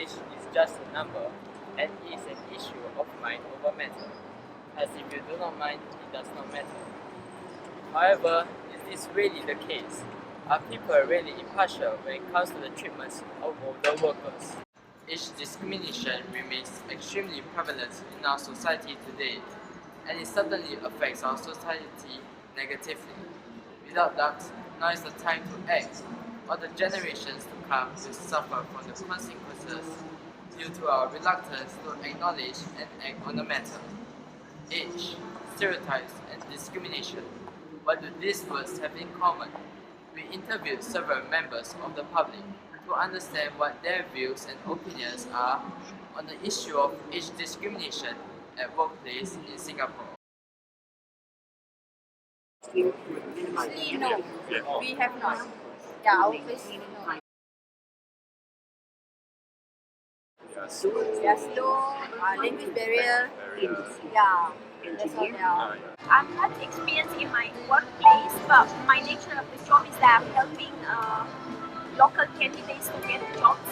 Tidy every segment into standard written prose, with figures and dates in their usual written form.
age is just a number and is an issue of mind over matter, as if you do not mind, it does not matter. However, is this really the case? Are people really impartial when it comes to the treatment of older workers? Age discrimination remains extremely prevalent in our society today, and it certainly affects our society negatively. Without doubt, now is the time to act, or the generations to come will suffer from the consequences due to our reluctance to acknowledge and act on the matter. Age, stereotypes, and discrimination. What do these words have in common? We interviewed several members of the public to understand what their views and opinions are on the issue of age discrimination at workplace in Singapore. Mostly no, we have not. Yeah, our place no. They are slow, language barrier. Yeah, that's all they are. I'm not experienced in my workplace, but my nature of the job is that I'm helping local candidates to get jobs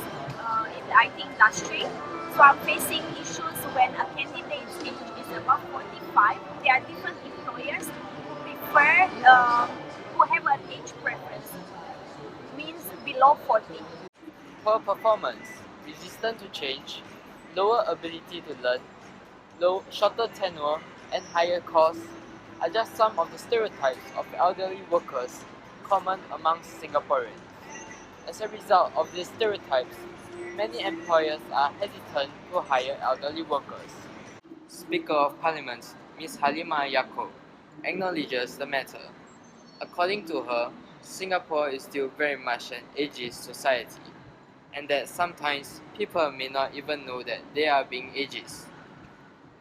in the IT industry. So I'm facing issues when a candidate's age is above 45. There are different employers who prefer, who have an age preference, means below 40. Poor performance, resistant to change, lower ability to learn, shorter tenure, and higher costs are just some of the stereotypes of elderly workers common amongst Singaporeans. As a result of these stereotypes, many employers are hesitant to hire elderly workers. Speaker of Parliament, Ms. Halimah Yacob, acknowledges the matter. According to her, Singapore is still very much an ageist society, and that sometimes people may not even know that they are being ageist.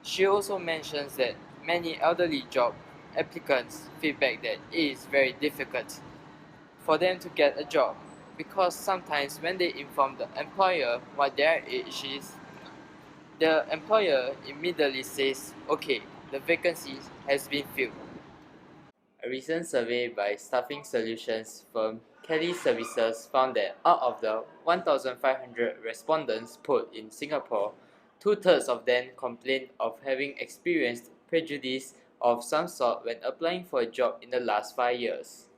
She also mentions that many elderly job applicants feedback that it is very difficult for them to get a job because sometimes when they inform the employer what their age is, the employer immediately says, okay, the vacancy has been filled. A recent survey by staffing solutions firm Kelly Services found that out of the 1,500 respondents polled in Singapore, 2/3 of them complained of having experienced prejudice of some sort when applying for a job in the last 5 years.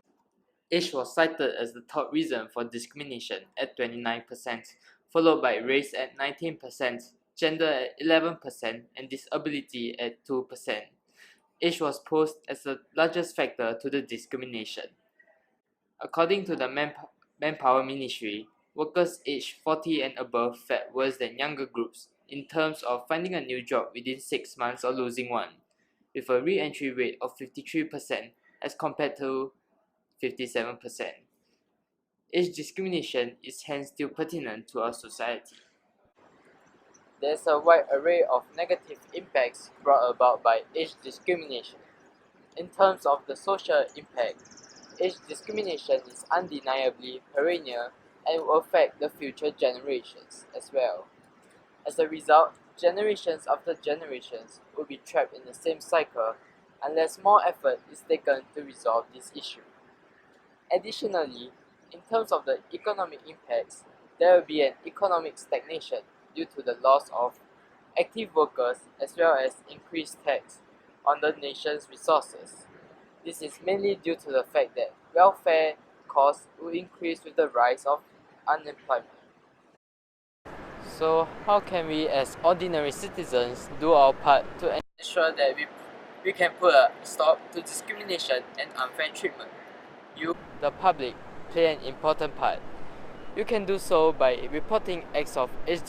Age was cited as the top reason for discrimination at 29%, followed by race at 19%, gender at 11%, and disability at 2%. Age was posed as the largest factor to the discrimination. According to the Manpower Ministry, workers aged 40 and above fared worse than younger groups in terms of finding a new job within 6 months or losing one, with a re-entry rate of 53% as compared to 57%. Age discrimination is hence still pertinent to our society. There is a wide array of negative impacts brought about by age discrimination. In terms of the social impact, age discrimination is undeniably perennial and will affect the future generations as well. As a result, generations after generations will be trapped in the same cycle unless more effort is taken to resolve this issue. Additionally, in terms of the economic impacts, there will be an economic stagnation due to the loss of active workers as well as increased tax on the nation's resources. This is mainly due to the fact that welfare costs will increase with the rise of unemployment. So how can we as ordinary citizens do our part to ensure that we can put a stop to discrimination and unfair treatment? You, the public, play an important part. You can do so by reporting acts of age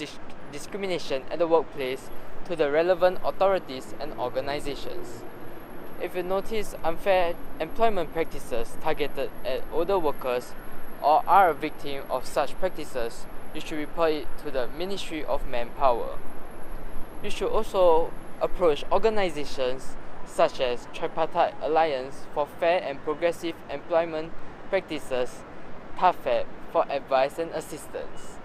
discrimination at the workplace to the relevant authorities and organizations. If you notice unfair employment practices targeted at older workers or are a victim of such practices, you should report it to the Ministry of Manpower. You should also approach organizations such as Tripartite Alliance for Fair and Progressive Employment Practices, TAFEP, for advice and assistance.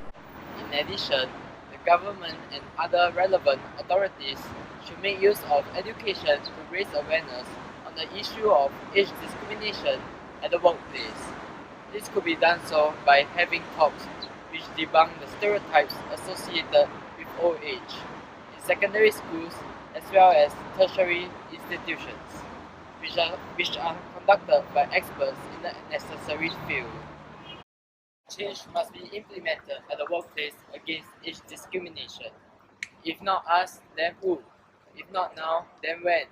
In addition, the government and other relevant authorities should make use of education to raise awareness on the issue of age discrimination at the workplace. This could be done so by having talks with debunk the stereotypes associated with old age in secondary schools as well as tertiary institutions, which are conducted by experts in the necessary field. Change must be implemented at the workplace against age discrimination. If not us, then who? If not now, then when?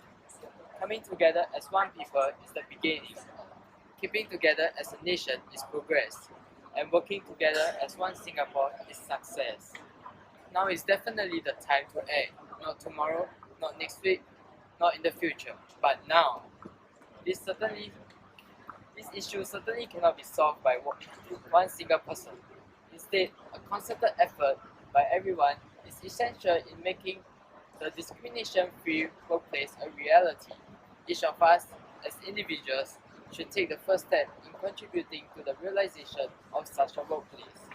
Coming together as one people is the beginning. Keeping together as a nation is progress. And working together as one Singapore is success. Now is definitely the time to act. Not tomorrow, not next week, not in the future, but now. This issue certainly cannot be solved by one single person. Instead, a concerted effort by everyone is essential in making the discrimination-free workplace a reality. Each of us, as individuals, should take the first step in contributing to the realization of such a workplace.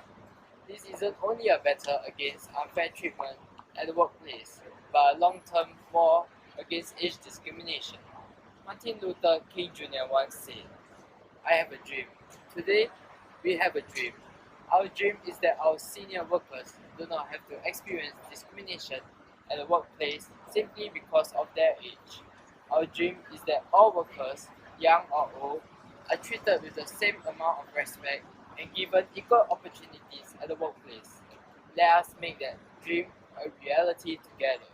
This isn't only a battle against unfair treatment at the workplace, but a long-term war against age discrimination. Martin Luther King Jr. once said, "I have a dream. Today, we have a dream. Our dream is that our senior workers do not have to experience discrimination at the workplace simply because of their age. Our dream is that all workers, young or old, are treated with the same amount of respect and given equal opportunities at the workplace. Let us make that dream a reality together."